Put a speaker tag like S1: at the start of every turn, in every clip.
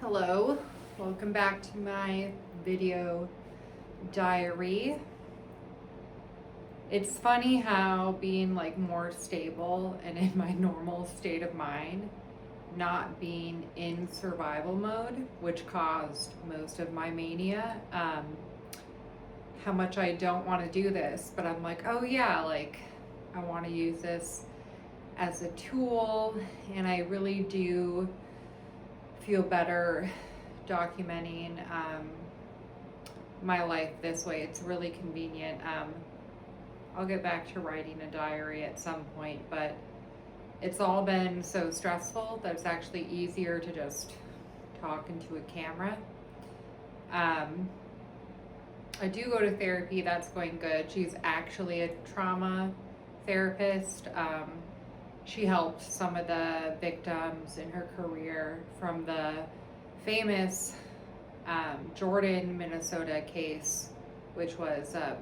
S1: Hello, welcome back to my video diary. It's funny how being like more stable and in my normal state of mind, not being in survival mode, which caused most of my mania, how much I don't want to do this, but I'm like, oh yeah, like I want to use this as a tool, and I really do feel better documenting my life this way. It's really convenient. I'll get back to writing a diary at some point, but it's all been so stressful that it's actually easier to just talk into a camera. I do go to therapy, that's going good. She's actually a trauma therapist. She helped some of the victims in her career from the famous Jordan, Minnesota case, which was so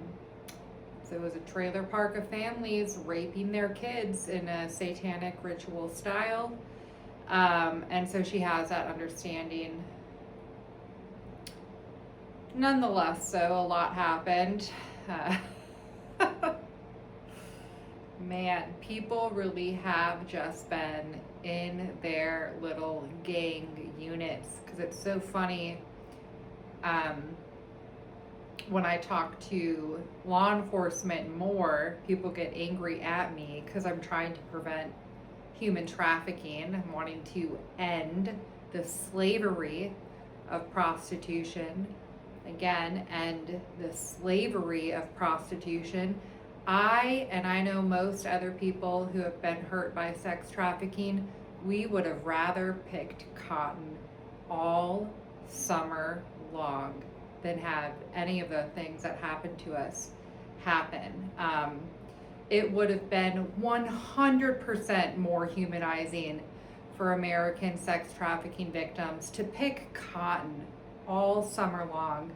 S1: it was a trailer park of families raping their kids in a satanic ritual style, and so she has that understanding. Nonetheless, so a lot happened. Man, people really have just been in their little gang units, because it's so funny. When I talk to law enforcement more, people get angry at me because I'm trying to prevent human trafficking. I'm wanting to end the slavery of prostitution. Again, end the slavery of prostitution. I know most other people who have been hurt by sex trafficking, we would have rather picked cotton all summer long than have any of the things that happened to us happen. It would have been 100% more humanizing for American sex trafficking victims to pick cotton all summer long.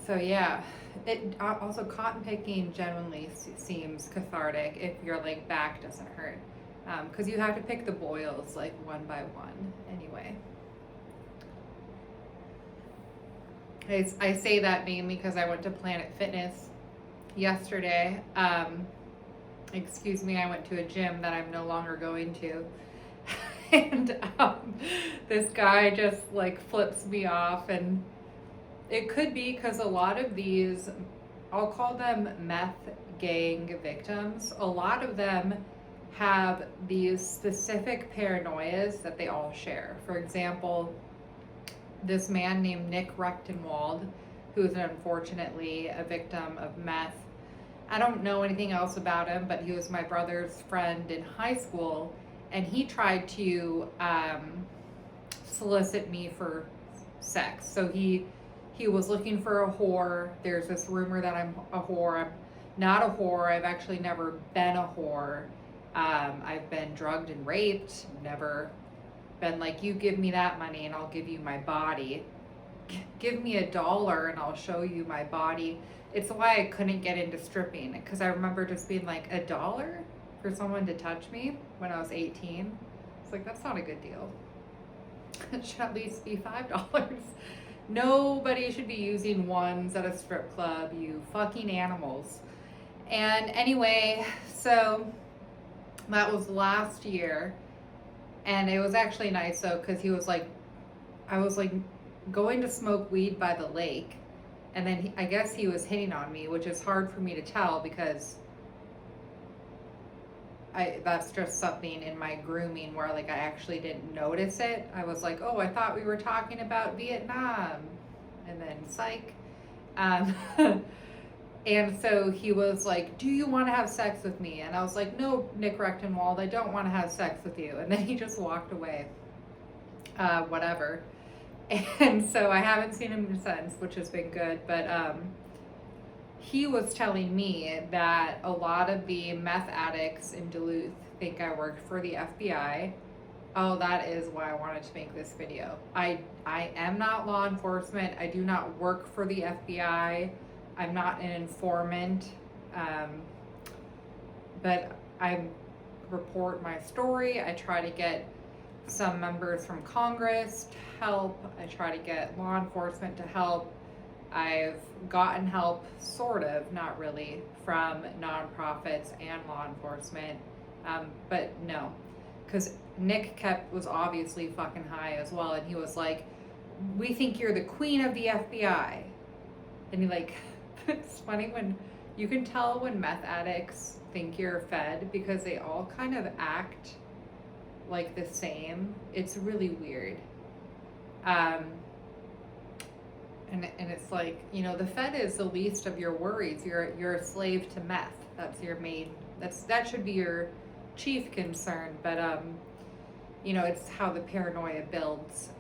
S1: So yeah, it also cotton picking genuinely seems cathartic if your like back doesn't hurt, because you have to pick the boils like one by one anyway. I say that mainly because I went to Planet Fitness yesterday. Excuse me, I went to a gym that I'm no longer going to. And this guy just like flips me off, and it could be because a lot of these, I'll call them meth gang victims, a lot of them have these specific paranoias that they all share. For example, this man named Nick Rechtenwald, who is unfortunately a victim of meth. I don't know anything else about him, but he was my brother's friend in high school, and he tried to solicit me for sex. So he was looking for a whore. There's this rumor that I'm a whore. I'm not a whore. I've actually never been a whore. I've been drugged and raped. Never been like, you give me that money and I'll give you my body. Give me $1 and I'll show you my body. It's why I couldn't get into stripping, because I remember just being like, $1 for someone to touch me when I was 18. It's like, that's not a good deal. It should at least be $5. Nobody should be using ones at a strip club, you fucking animals. And anyway, so that was last year, and it was actually nice though, because he was like, I was like going to smoke weed by the lake, and then I guess he was hitting on me, which is hard for me to tell because that's just something in my grooming where like I actually didn't notice it. I was like, oh, I thought we were talking about Vietnam, and then psych. And so he was like, do you want to have sex with me? And I was like, no, Nick Rechtenwald, I don't want to have sex with you. And then he just walked away. Whatever. And so I haven't seen him since, which has been good. But he was telling me that a lot of the meth addicts in Duluth think I worked for the FBI. Oh, that is why I wanted to make this video. I am not law enforcement. I do not work for the FBI. I'm not an informant. But I'm report my story. I try to get some members from Congress to help. I try to get law enforcement to help. I've gotten help, sort of, not really, from nonprofits and law enforcement. But no, because Nick was obviously fucking high as well, and he was like, "We think you're the queen of the FBI." And he like, it's funny when you can tell when meth addicts think you're fed because they all kind of act like the same. It's really weird. And it's like, you know, the Fed is the least of your worries. You're a slave to meth. That's your main. That should be your chief concern. But you know, it's how the paranoia builds.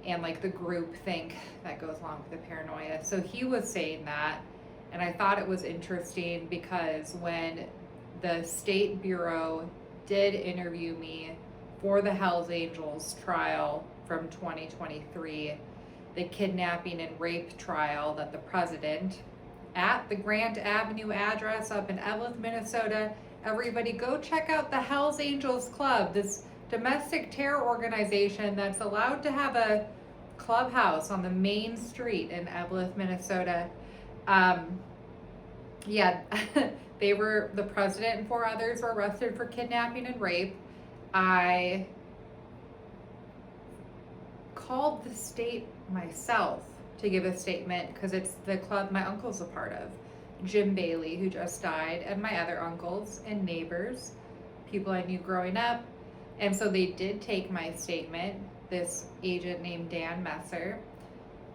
S1: And like the group think that goes along with the paranoia. So he was saying that, and I thought it was interesting because when the State Bureau did interview me for the Hells Angels trial from 2023, the kidnapping and rape trial that the president at the Grant Avenue address up in Evelyn, Minnesota, everybody go check out the Hells Angels Club, this domestic terror organization that's allowed to have a clubhouse on the main street in Evelyn, Minnesota. Yeah, the president and 4 others were arrested for kidnapping and rape. I called the state myself to give a statement because it's the club my uncle's a part of. Jim Bailey, who just died, and my other uncles and neighbors, people I knew growing up. And so they did take my statement, this agent named Dan Messer,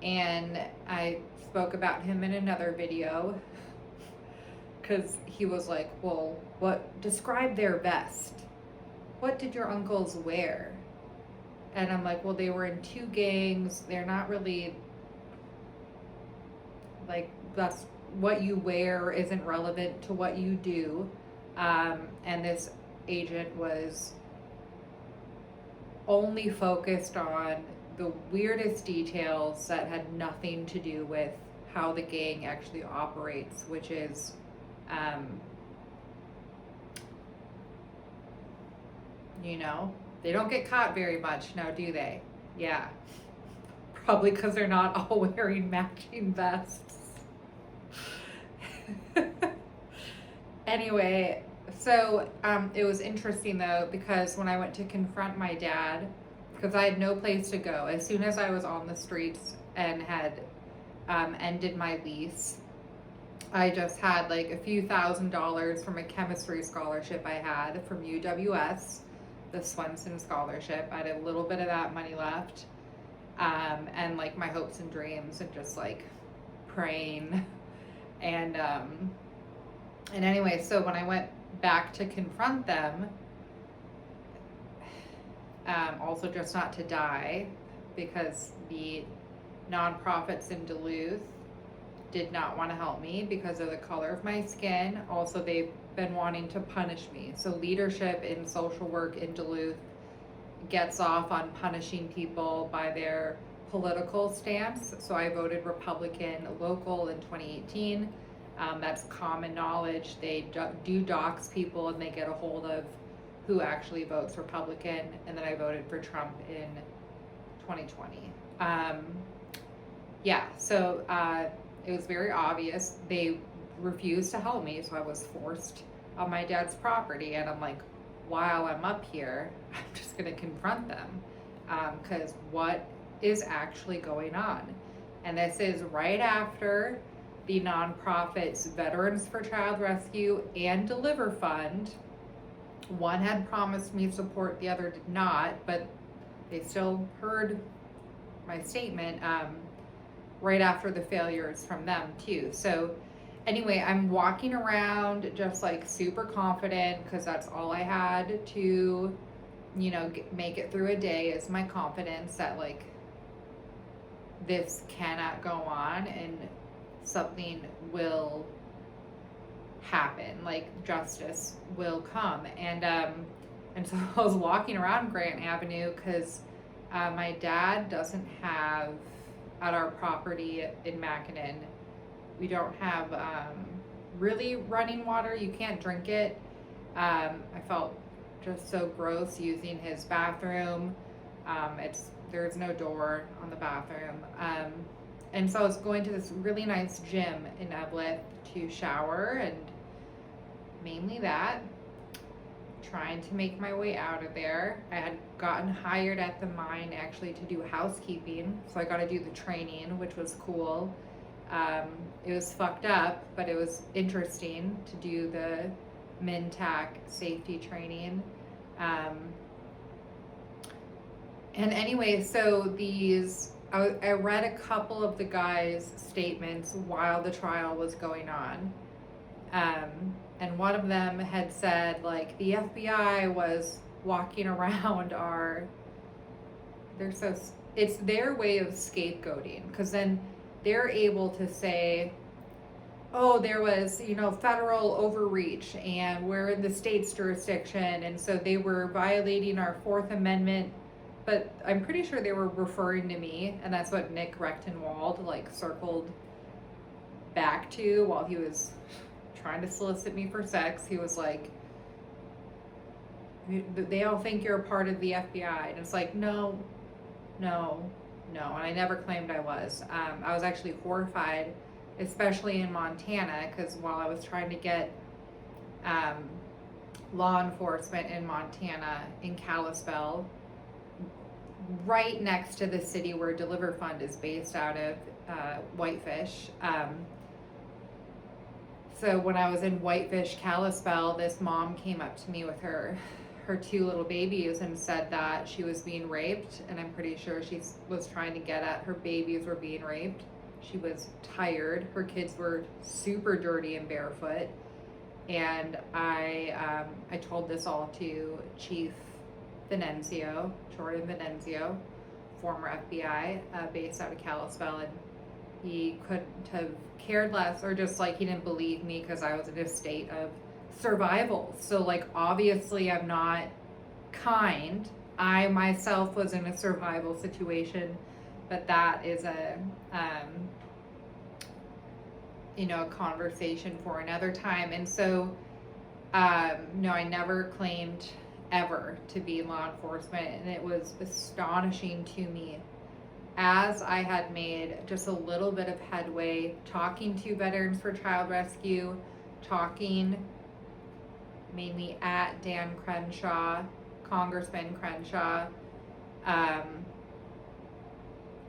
S1: and I spoke about him in another video because he was like, well, describe their vest. What did your uncles wear? And I'm like, well, they were in 2 gangs. They're not really, like, that's what you wear isn't relevant to what you do. And this agent was only focused on the weirdest details that had nothing to do with how the gang actually operates, which is, you know, they don't get caught very much now, do they? Yeah. Probably because they're not all wearing matching vests. Anyway, so it was interesting though, because when I went to confront my dad, because I had no place to go, as soon as I was on the streets and had ended my lease, I just had like a few $1,000s from a chemistry scholarship I had from UWS, the Swenson scholarship. I had a little bit of that money left, and like my hopes and dreams, and just like praying. And anyway, so when I went back to confront them, also just not to die, because the nonprofits in Duluth did not want to help me because of the color of my skin. Also, they've been wanting to punish me. So leadership in social work in Duluth gets off on punishing people by their political stance. So I voted Republican local in 2018. That's common knowledge. They do dox people and they get a hold of who actually votes Republican. And then I voted for Trump in 2020. Yeah, so it was very obvious. They refused to help me, so I was forced on my dad's property. And I'm like, while I'm up here, I'm just gonna confront them, because what is actually going on? And this is right after the nonprofits Veterans for Child Rescue and Deliver Fund. One had promised me support, the other did not, but they still heard my statement right after the failures from them too. So anyway, I'm walking around just like super confident, because that's all I had to, you know, make it through a day, is my confidence that like this cannot go on and something will happen, like justice will come. And so I was walking around Grant Avenue because my dad doesn't have, at our property in Mackinac, we don't have really running water. You can't drink it. I felt just so gross using his bathroom. There's no door on the bathroom. And so I was going to this really nice gym in Eveleth to shower, and mainly that, trying to make my way out of there. I had gotten hired at the mine actually to do housekeeping, so I got to do the training, which was cool. It was fucked up, but it was interesting to do the MinTAC safety training. And anyway, so I read a couple of the guys' statements while the trial was going on. And one of them had said, like, the FBI was walking around it's their way of scapegoating, because then they're able to say, oh, there was, federal overreach and we're in the state's jurisdiction, and so they were violating our Fourth Amendment. But I'm pretty sure they were referring to me, and that's what Nick Rechtenwald circled back to while he was trying to solicit me for sex. He was like, they all think you're a part of the FBI. And it's like, no. And I never claimed I was. I was actually horrified, especially in Montana, because while I was trying to get law enforcement in Montana, in Kalispell, right next to the city where Deliver Fund is based out of, Whitefish. So when I was in Whitefish, Kalispell, this mom came up to me with her two little babies and said that she was being raped, and I'm pretty sure she was trying to get at her babies were being raped. She was tired. Her kids were super dirty and barefoot. And I told this all to Chief Venenzio, Jordan Venenzio, former FBI, based out of Kalispell, and he couldn't have cared less, or just he didn't believe me because I was in a state of survival. So obviously I'm not kind. I myself was in a survival situation, but that is a conversation for another time. And so no, I never claimed ever to be law enforcement, and it was astonishing to me as I had made just a little bit of headway talking to Veterans for Child Rescue, talking mainly at Dan Crenshaw, Congressman Crenshaw.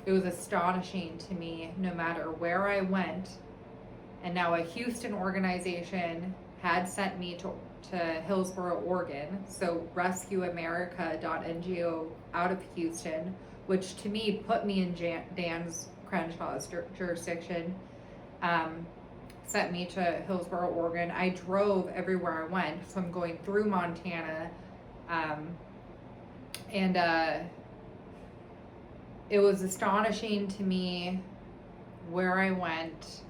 S1: It was astonishing to me, no matter where I went. And now a Houston organization had sent me to Hillsboro, Oregon, so RescueAmerica.ngo out of Houston, which to me put me in Dan's Crenshaw's jurisdiction, sent me to Hillsboro, Oregon. I drove everywhere I went, so I'm going through Montana, and it was astonishing to me where I went,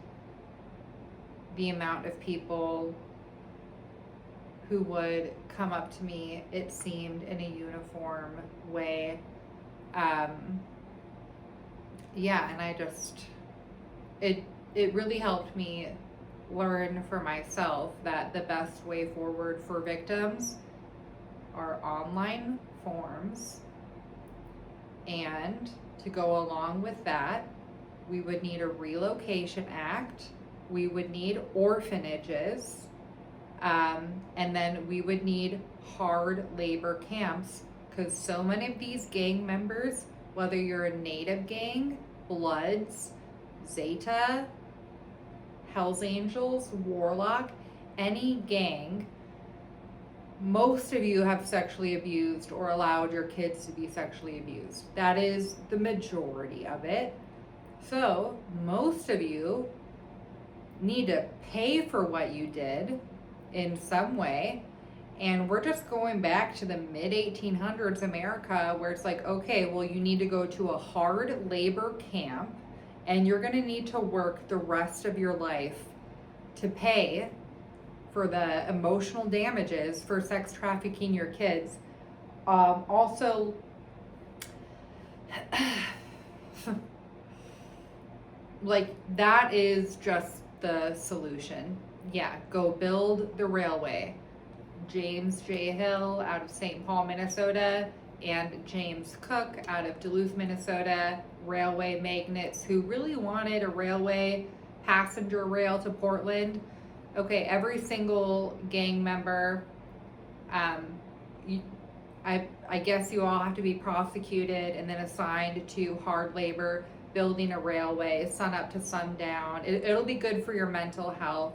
S1: the amount of people who would come up to me, it seemed, in a uniform way. And I just, it really helped me learn for myself that the best way forward for victims are online forms, and to go along with that, we would need a relocation act, we would need orphanages, and then we would need hard labor camps, because so many of these gang members, whether you're a Native gang, Bloods, Zeta, Hells Angels, Warlock, any gang, most of you have sexually abused or allowed your kids to be sexually abused. That is the majority of it. So most of you need to pay for what you did in some way. And we're just going back to the mid-1800s America, where it's okay, well, you need to go to a hard labor camp, and you're going to need to work the rest of your life to pay for the emotional damages for sex trafficking your kids. Also, that is just the solution. Yeah, go build the railway. James J. Hill out of St. Paul, Minnesota, and James Cook out of Duluth, Minnesota, railway magnates who really wanted a railway passenger rail to Portland. Okay, every single gang member, you, I guess you all have to be prosecuted and then assigned to hard labor building a railway, sun up to sundown. It'll be good for your mental health.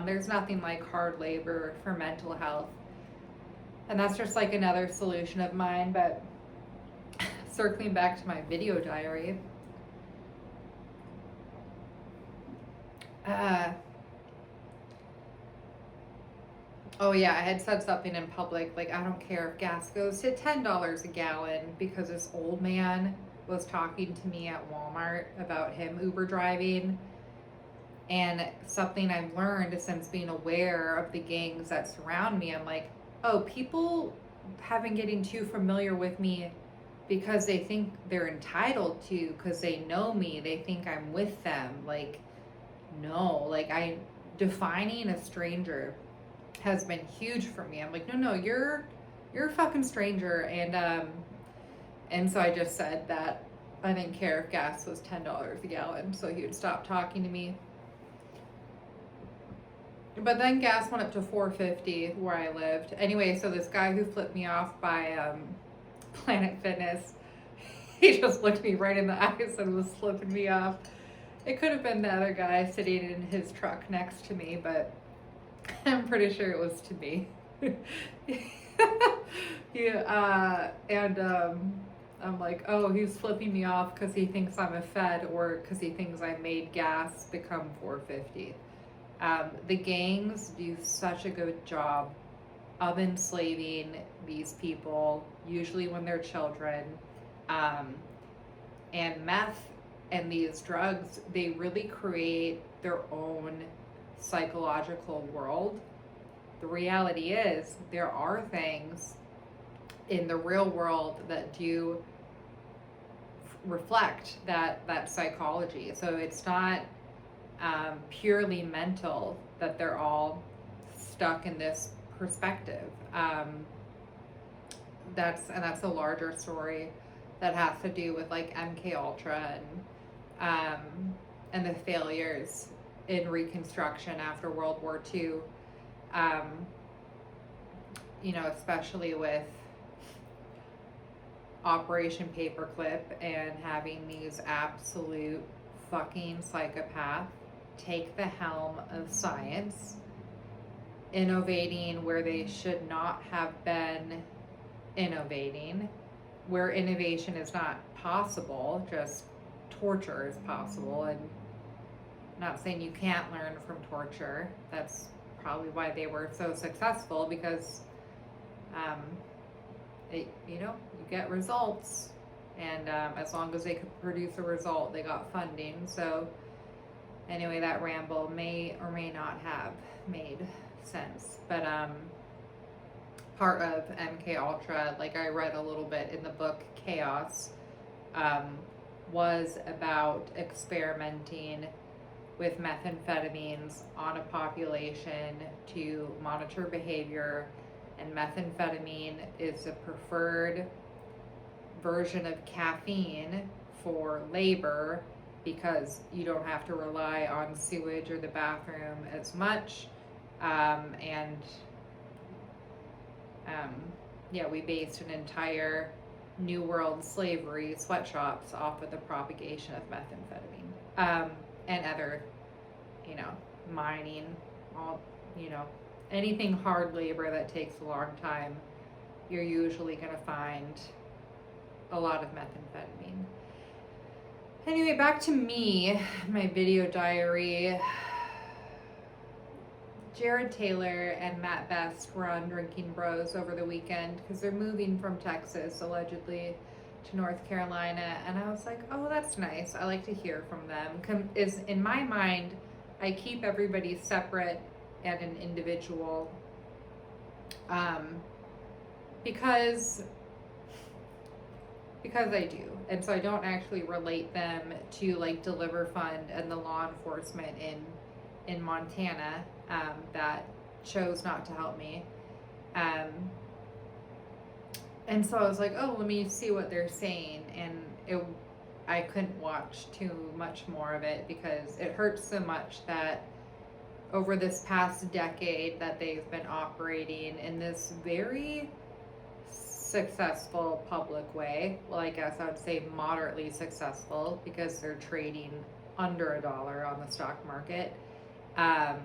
S1: There's nothing like hard labor for mental health. And that's just like another solution of mine. But circling back to my video diary, oh yeah, I had said something in public, like I don't care if gas goes to $10 a gallon, because this old man was talking to me at Walmart about him Uber driving. And something I've learned since being aware of the gangs that surround me, I'm like, oh, people have been getting too familiar with me because they think they're entitled to, because they know me, they think I'm with them. Like, no, like defining a stranger has been huge for me. I'm like, no, you're a fucking stranger. And so I just said that I didn't care if gas was $10 a gallon, so he would stop talking to me. But then gas went up to $4.50 where I lived. Anyway, so this guy who flipped me off by Planet Fitness, he just looked me right in the eyes and was flipping me off. It could have been the other guy sitting in his truck next to me, but I'm pretty sure it was to me. I'm like, oh, he's flipping me off because he thinks I'm a Fed, or because he thinks I made gas become $4.50. The gangs do such a good job of enslaving these people, usually when they're children. And meth and these drugs, they really create their own psychological world. The reality is, there are things in the real world that do reflect that psychology. So it's not purely mental that they're all stuck in this perspective. That's a larger story that has to do with like MK Ultra and the failures in Reconstruction after World War II. Especially with Operation Paperclip and having these absolute fucking psychopaths take the helm of science, innovating where they should not have been innovating, where innovation is not possible, just torture is possible. And I'm not saying you can't learn from torture. That's probably why they were so successful, because you get results, and as long as they could produce a result, they got funding. So anyway, that ramble may or may not have made sense, but part of MK Ultra, like I read a little bit in the book Chaos, was about experimenting with methamphetamines on a population to monitor behavior. And methamphetamine is a preferred version of caffeine for labor, because you don't have to rely on sewage or the bathroom as much. We based an entire New World slavery sweatshops off of the propagation of methamphetamine, and other, mining, all, anything hard labor that takes a long time, you're usually going to find a lot of methamphetamine. Anyway, back to me, my video diary. Jared Taylor and Matt Best were on Drinking Bros over the weekend because they're moving from Texas, allegedly, to North Carolina. And I was like, oh, that's nice. I like to hear from them. In my mind, I keep everybody separate and an individual, because I do. And so I don't actually relate them to like Deliver Fund and the law enforcement in Montana that chose not to help me. Um, and so I was like, oh, let me see what they're saying. And I couldn't watch too much more of it because it hurts so much that over this past decade that they've been operating in this very successful public way. Well, I guess I would say moderately successful because they're trading under $1 on the stock market. Um,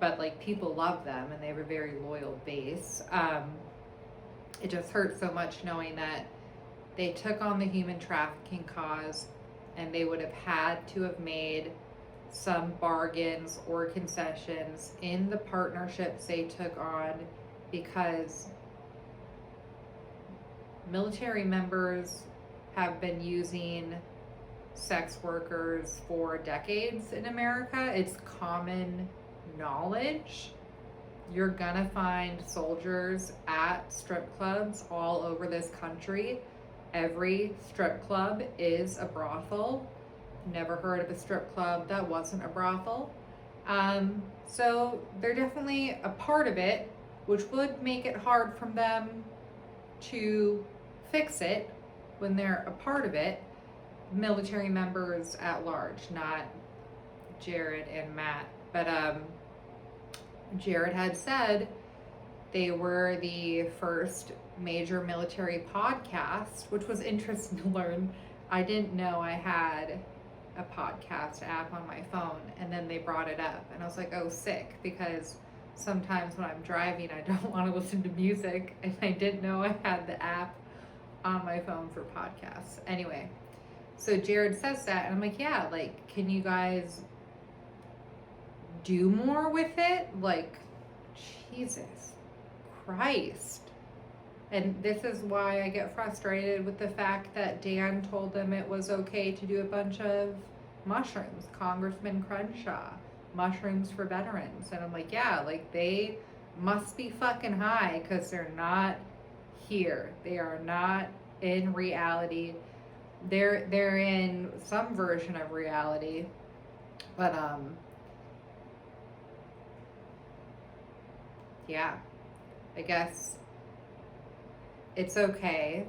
S1: but like people love them and they have a very loyal base. It just hurts so much knowing that they took on the human trafficking cause and they would have had to have made some bargains or concessions in the partnerships they took on because military members have been using sex workers for decades in America. It's common knowledge. You're gonna find soldiers at strip clubs all over this country. Every strip club is a brothel. Never heard of a strip club that wasn't a brothel. So they're definitely a part of it, which would make it hard for them to fix it when they're a part of it. Military members at large, not Jared and Matt. But Jared had said they were the first major military podcast, which was interesting to learn. I didn't know I had a podcast app on my phone, and then they brought it up and I was like, oh, sick, because sometimes when I'm driving I don't want to listen to music, and I didn't know I had the app on my phone for podcasts. Anyway, so Jared says that and I'm like, yeah, like, can you guys do more with it? Like, Jesus Christ. And this is why I get frustrated with the fact that Dan told them it was okay to do a bunch of mushrooms. Congressman Crenshaw, mushrooms for veterans. And I'm like, yeah, like they must be fucking high because they're not here. They are not in reality. They're in some version of reality. But yeah, I guess it's okay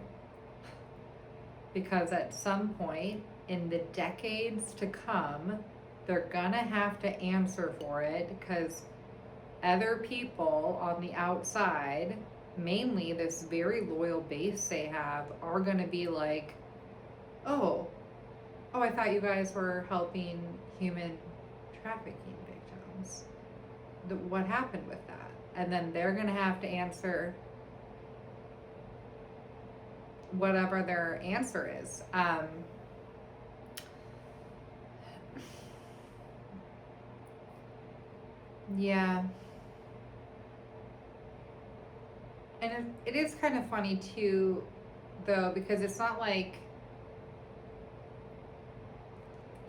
S1: because at some point in the decades to come, they're gonna have to answer for it because other people on the outside, mainly this very loyal base they have, are gonna be like, oh, I thought you guys were helping human trafficking victims. What happened with that? And then they're gonna have to answer whatever their answer is. Yeah. And it is kind of funny too, though, because it's not like,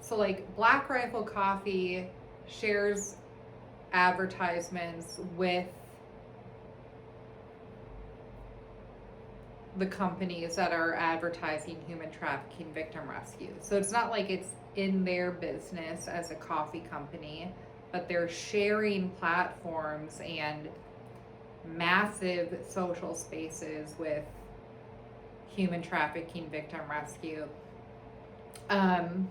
S1: so like Black Rifle Coffee shares advertisements with the companies that are advertising human trafficking victim rescue. So it's not like it's in their business as a coffee company, but they're sharing platforms and massive social spaces with human trafficking victim rescue. So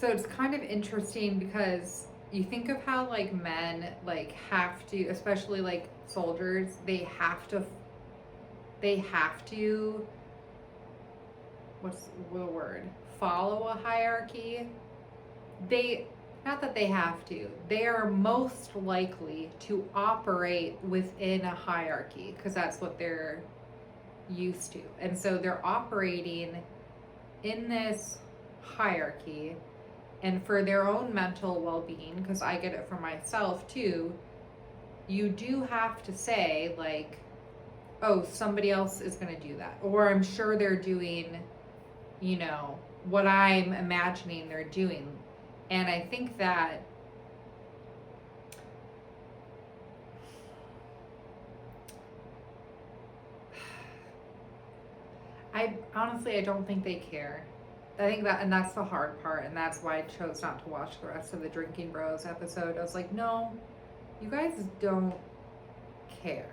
S1: it's kind of interesting because you think of how like men like have to, especially like soldiers, they have to what's the word, follow a hierarchy. Not that they have to, they are most likely to operate within a hierarchy because that's what they're used to. And so they're operating in this hierarchy, and for their own mental well-being, because I get it for myself too, you do have to say like, oh, somebody else is going to do that, or I'm sure they're doing, you know, what I'm imagining they're doing. And I think that I don't think they care. I think that, and that's the hard part, and that's why I chose not to watch the rest of the Drinking Bros episode. I was like, no, you guys don't care.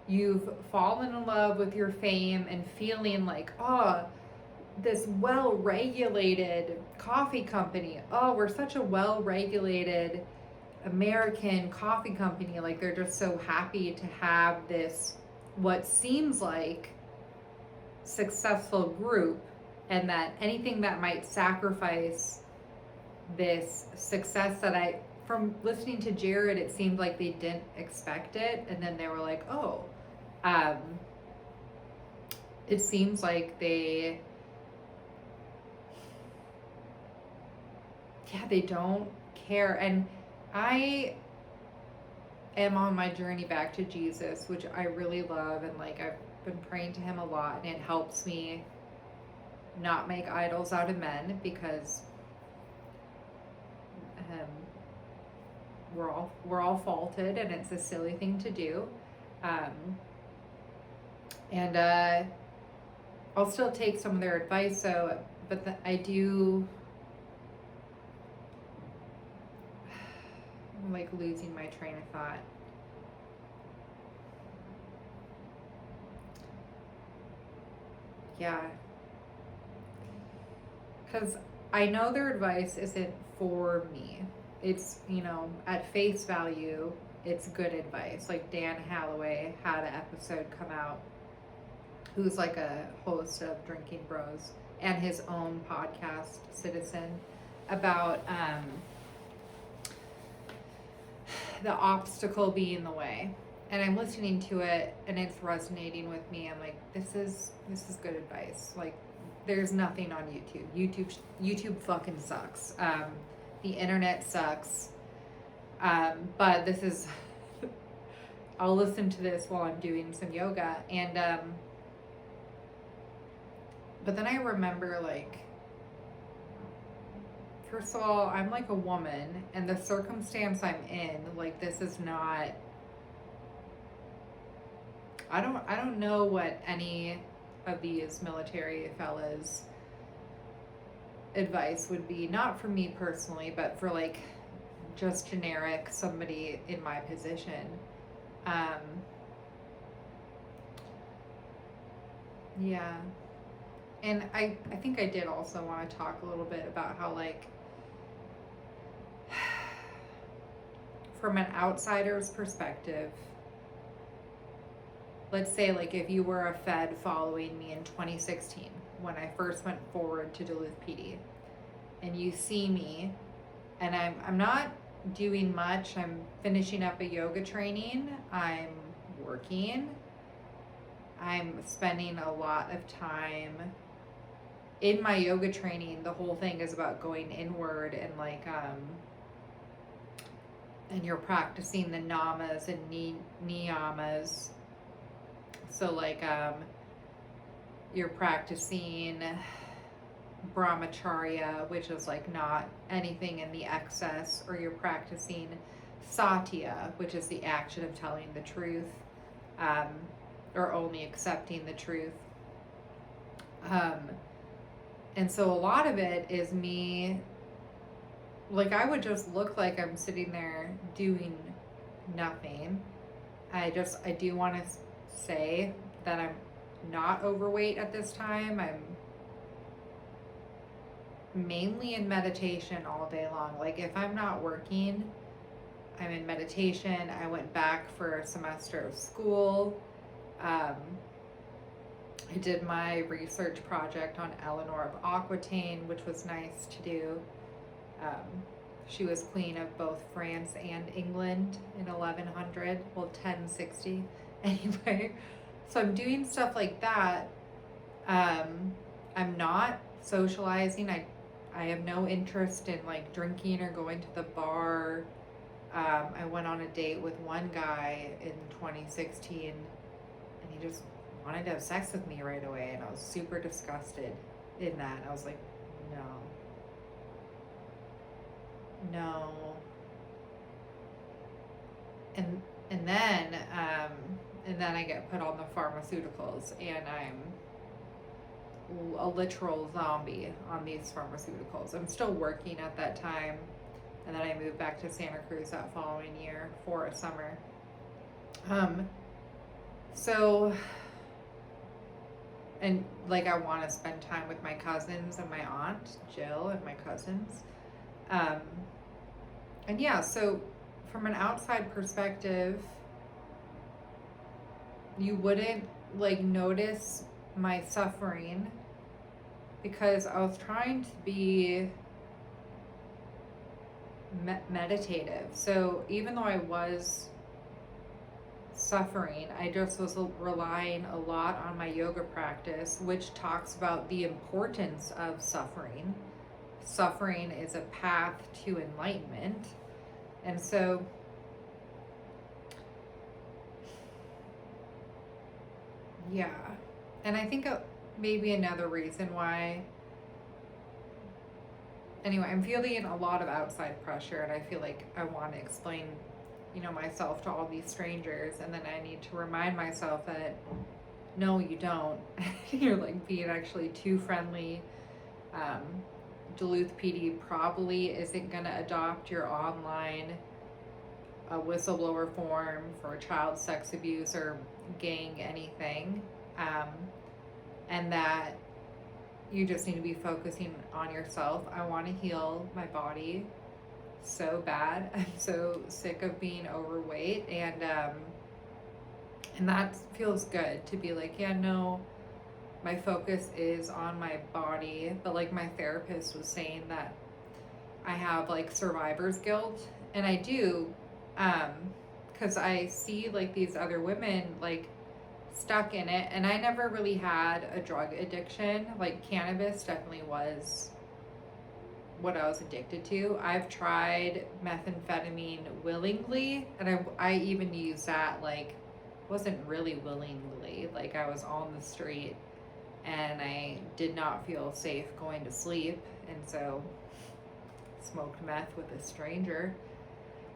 S1: You've fallen in love with your fame and feeling like, oh, this well-regulated coffee company. Oh, we're such a well-regulated American coffee company. Like, they're just so happy to have this, what seems like, successful group, and that anything that might sacrifice this success that from listening to Jared, it seemed like they didn't expect it, and then they were like, oh, it seems like they don't care. And I am on my journey back to Jesus, which I really love, and like I've been praying to him a lot, and it helps me not make idols out of men, because we're all faulted, and it's a silly thing to do. And I'll still take some of their advice, so, but I do, I'm like losing my train of thought. Yeah. Because I know their advice isn't for me. It's, at face value, it's good advice. Like Dan Halloway had an episode come out, who's like a host of Drinking Bros and his own podcast, Citizen, about the obstacle being the way. And I'm listening to it, and it's resonating with me. I'm like, this is good advice. Like, there's nothing on YouTube. YouTube fucking sucks. The internet sucks. But this is, I'll listen to this while I'm doing some yoga. And, but then I remember, like, first of all, I'm like a woman, and the circumstance I'm in, like, this is not, I don't know what any of these military fellas' advice would be, not for me personally, but for like just generic somebody in my position. Yeah. And I think I did also want to talk a little bit about how, like, from an outsider's perspective, let's say, like, if you were a Fed following me in 2016, when I first went forward to Duluth PD, and you see me, and I'm not doing much. I'm finishing up a yoga training. I'm working. I'm spending a lot of time in my yoga training. The whole thing is about going inward, and like, and you're practicing the namas and niyamas. So like, you're practicing brahmacharya, which is like not anything in the excess, or you're practicing satya, which is the action of telling the truth, or only accepting the truth. And so a lot of it is me, like, I would just look like I'm sitting there doing nothing. I do want to say that I'm not overweight at this time. I'm mainly in meditation all day long. Like, if I'm not working, I'm in meditation. I went back for a semester of school. I did my research project on Eleanor of Aquitaine, which was nice to do. She was queen of both France and England in 1100, well, 1060 anyway. So I'm doing stuff like that. I'm not socializing. I have no interest in like drinking or going to the bar. I went on a date with one guy in 2016, and he just wanted to have sex with me right away, and I was super disgusted in that. I was like, no. And then I get put on the pharmaceuticals, and I'm a literal zombie on these pharmaceuticals. I'm still working at that time, And then I moved back to Santa Cruz that following year for a summer. So, and like I want to spend time with my cousins and my aunt, Jill, and my cousins. And yeah, so from an outside perspective, you wouldn't like notice my suffering because I was trying to be meditative. So even though I was suffering, I just was relying a lot on my yoga practice, which talks about the importance of suffering. Suffering is a path to enlightenment. And so yeah. And I think maybe another reason why, anyway, I'm feeling a lot of outside pressure, and I feel like I want to explain, myself to all these strangers, and then I need to remind myself that no, you don't. You're like being actually too friendly. Duluth PD probably isn't going to adopt your online whistleblower form for child sex abuse or gang anything. And that you just need to be focusing on yourself. I want to heal my body so bad. I'm so sick of being overweight, and that feels good to be like, yeah, no, my focus is on my body. But like my therapist was saying that I have like survivor's guilt, and I do, because I see like these other women like stuck in it, and I never really had a drug addiction. Like cannabis definitely was what I was addicted to. I've tried methamphetamine willingly, and I even used that like wasn't really willingly. Like I was on the street and I did not feel safe going to sleep, and so smoked meth with a stranger.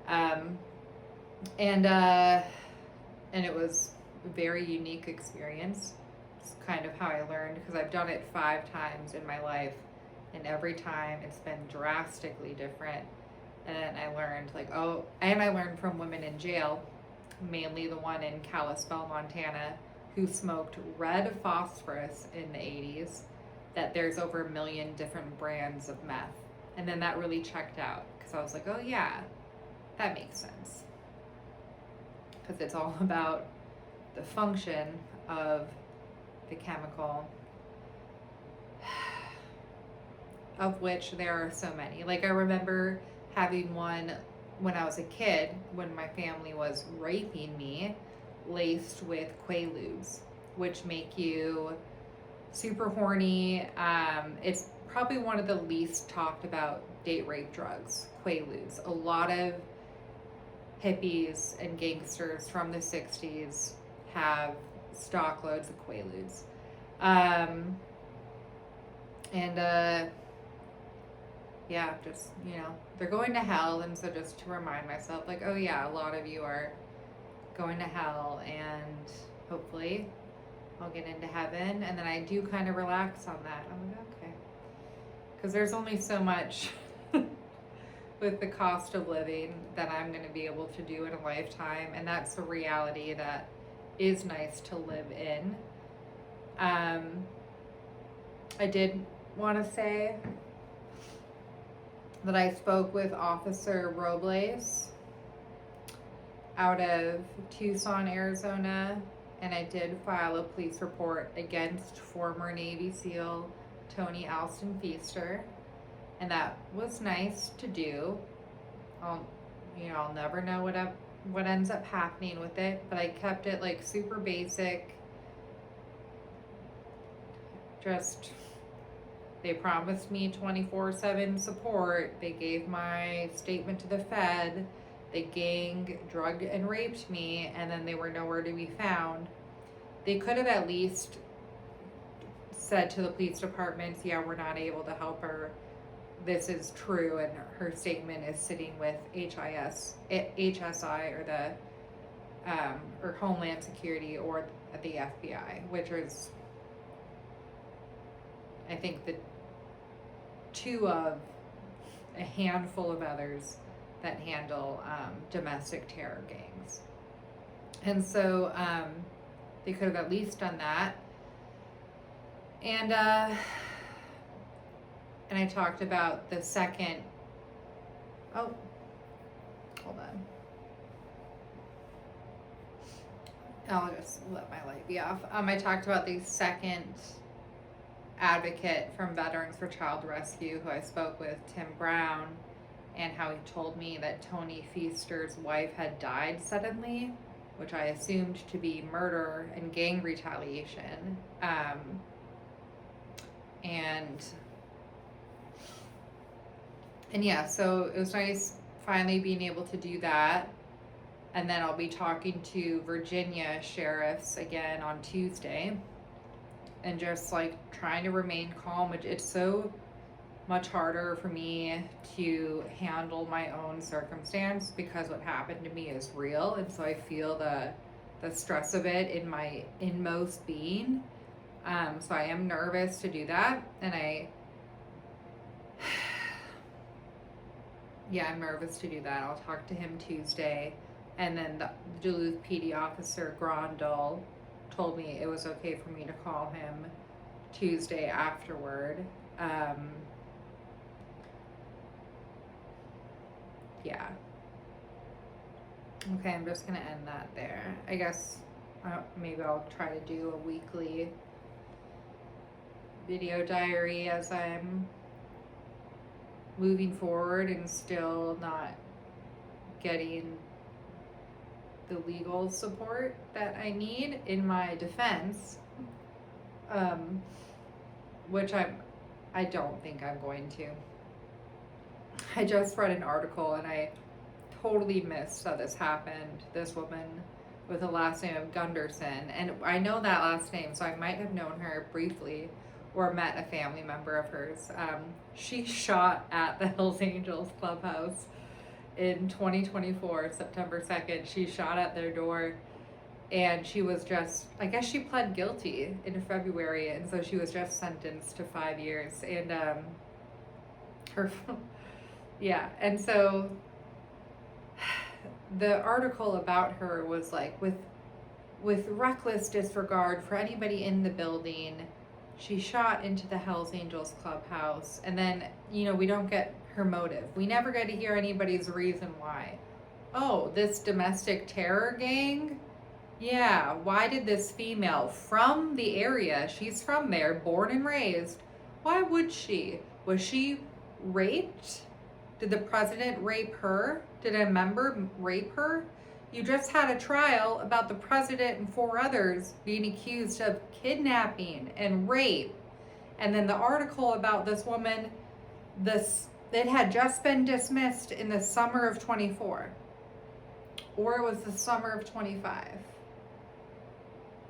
S1: And it was a very unique experience. It's kind of how I learned, because I've done it 5 times in my life, and every time it's been drastically different. And I learned I learned from women in jail, mainly the one in Kalispell, Montana, who smoked red phosphorus in the 80s, that there's over 1 million different brands of meth. And then that really checked out, because I was like, oh yeah, that makes sense. Because it's all about the function of the chemical, of which there are so many. Like I remember having one when I was a kid, when my family was raping me, laced with Quaaludes, which make you super horny. It's probably one of the least talked about date rape drugs, Quaaludes. A lot of hippies and gangsters from the 60s have stock loads of Quaaludes. Yeah, just, they're going to hell. And so just to remind myself, like, oh yeah, a lot of you are going to hell, and hopefully I'll get into heaven. And then I do kind of relax on that. I'm like, okay. Because there's only so much with the cost of living that I'm going to be able to do in a lifetime. And that's a reality that is nice to live in. I did want to say that I spoke with Officer Robles out of Tucson, Arizona, and I did file a police report against former Navy SEAL Tony Alston Feaster, and that was nice to do. I'll never know what ends up happening with it, but I kept it like super basic. Just, they promised me 24/7 support. They gave my statement to the Fed. They gang, drugged, and raped me, and then they were nowhere to be found. They could have at least said to the police departments, yeah, we're not able to help her. This is true, and her statement is sitting with HSI or the or Homeland Security or the FBI, which is, I think, the 2 of a handful of others that handle domestic terror gangs. And so they could have at least done that. And I talked about the second, oh, hold on. I'll just let my light be off. I talked about the second advocate from Veterans for Child Rescue who I spoke with, Tim Brown, and how he told me that Tony Feaster's wife had died suddenly, which I assumed to be murder and gang retaliation. And yeah, so it was nice finally being able to do that. And then I'll be talking to Virginia sheriffs again on Tuesday and just like trying to remain calm, which it's so much harder for me to handle my own circumstance because what happened to me is real. And so I feel the stress of it in my inmost being. So I am nervous to do that. And I'm nervous to do that. I'll talk to him Tuesday. And then the Duluth PD officer, Grondel, told me it was okay for me to call him Tuesday afterward. Yeah. Okay, I'm just gonna end that there. I guess maybe I'll try to do a weekly video diary as I'm moving forward and still not getting the legal support that I need in my defense, which I don't think I'm going to. I just read an article and I totally missed that this happened. This woman with the last name of Gunderson, and I know that last name, so I might have known her briefly or met a family member of hers. She shot at the Hells Angels clubhouse in 2024, September 2nd. She shot at their door, and she was just, I guess she pled guilty in February, and so she was just sentenced to 5 years. And yeah, and so the article about her was like, with reckless disregard for anybody in the building, she shot into the Hells Angels clubhouse. And then, we don't get her motive. We never get to hear anybody's reason why. Oh, this domestic terror gang? Yeah, why did this female from the area, she's from there, born and raised, why would she? Was she raped? Did the president rape her? Did a member rape her? You just had a trial about the president and 4 others being accused of kidnapping and rape. And then the article about this woman, it had just been dismissed in the summer of 24. Or it was the summer of 25.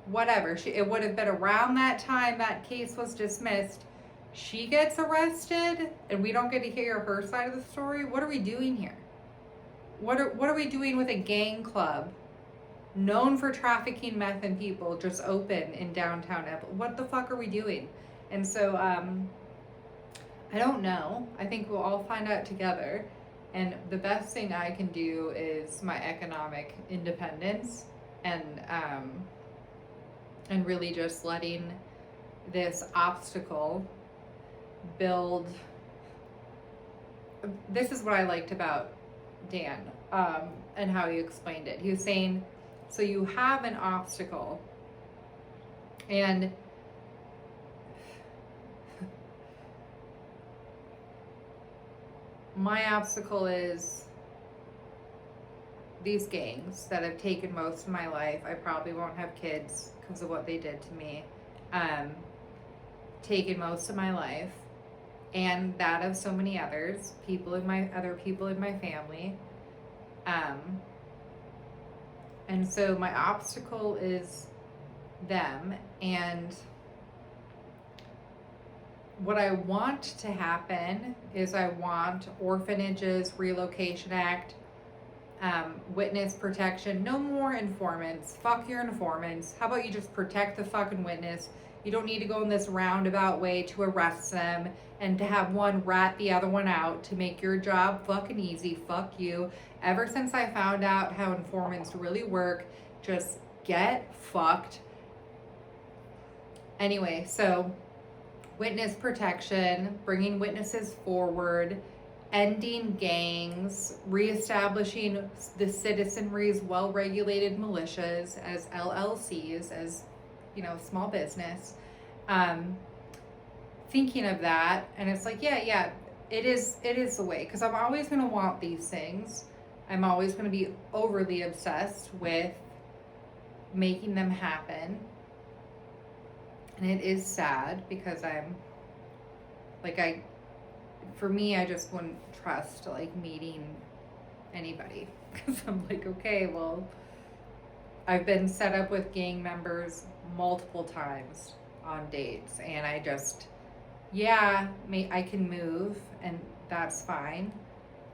S1: Whatever. It would have been around that time that case was dismissed. She gets arrested and we don't get to hear her side of the story. What are we doing here? What are we doing with a gang club known for trafficking meth and people just open in downtown Evelyn? What the fuck are we doing? And so I don't know. I think we'll all find out together. And the best thing I can do is my economic independence and really just letting this obstacle build. This is what I liked about Dan and how he explained it. He was saying, so you have an obstacle, and my obstacle is these gangs that have taken most of my life. I probably won't have kids because of what they did to me. Taken most of my life, and that of so many others, people in my family. And so my obstacle is them, and what I want to happen is I want Orphanages Relocation Act Witness protection. No more informants. Fuck your informants. How about you just protect the fucking witness? You don't need to go in this roundabout way to arrest them and to have one rat the other one out to make your job fucking easy. Fuck you. Ever since I found out how informants really work, just get fucked. Anyway, so witness protection, bringing witnesses forward, ending gangs, reestablishing the citizenry's well-regulated militias as LLCs, as, you know, small business. Thinking of that, and it's like, yeah, it is the way, because I'm always going to want these things. I'm always going to be overly obsessed with making them happen. And it is sad because I'm like, for me, I just wouldn't trust like meeting anybody because I'm like, okay, well, I've been set up with gang members multiple times on dates, and I just, yeah, I can move and that's fine.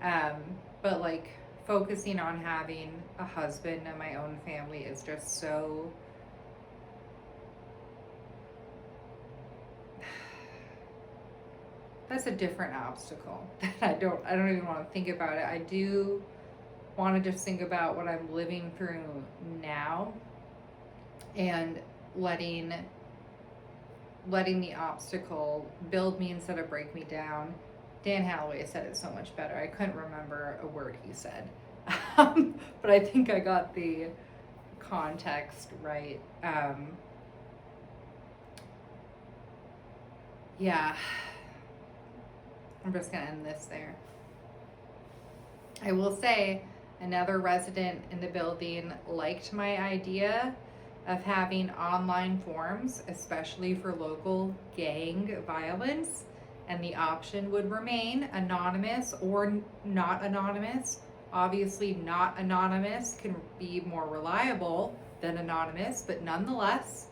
S1: But like focusing on having a husband and my own family is just so, that's a different obstacle that I don't even want to think about it. I do want to just think about what I'm living through now and letting the obstacle build me instead of break me down. Dan Halloway said it so much better. I couldn't remember a word he said. But I think I got the context right. Yeah. I'm just going to end this there. I will say another resident in the building liked my idea of having online forums, especially for local gang violence, and the option would remain anonymous or not anonymous. Obviously, not anonymous can be more reliable than anonymous, but nonetheless,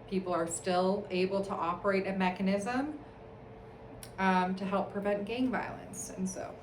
S1: people are still able to operate a mechanism to help prevent gang violence. And so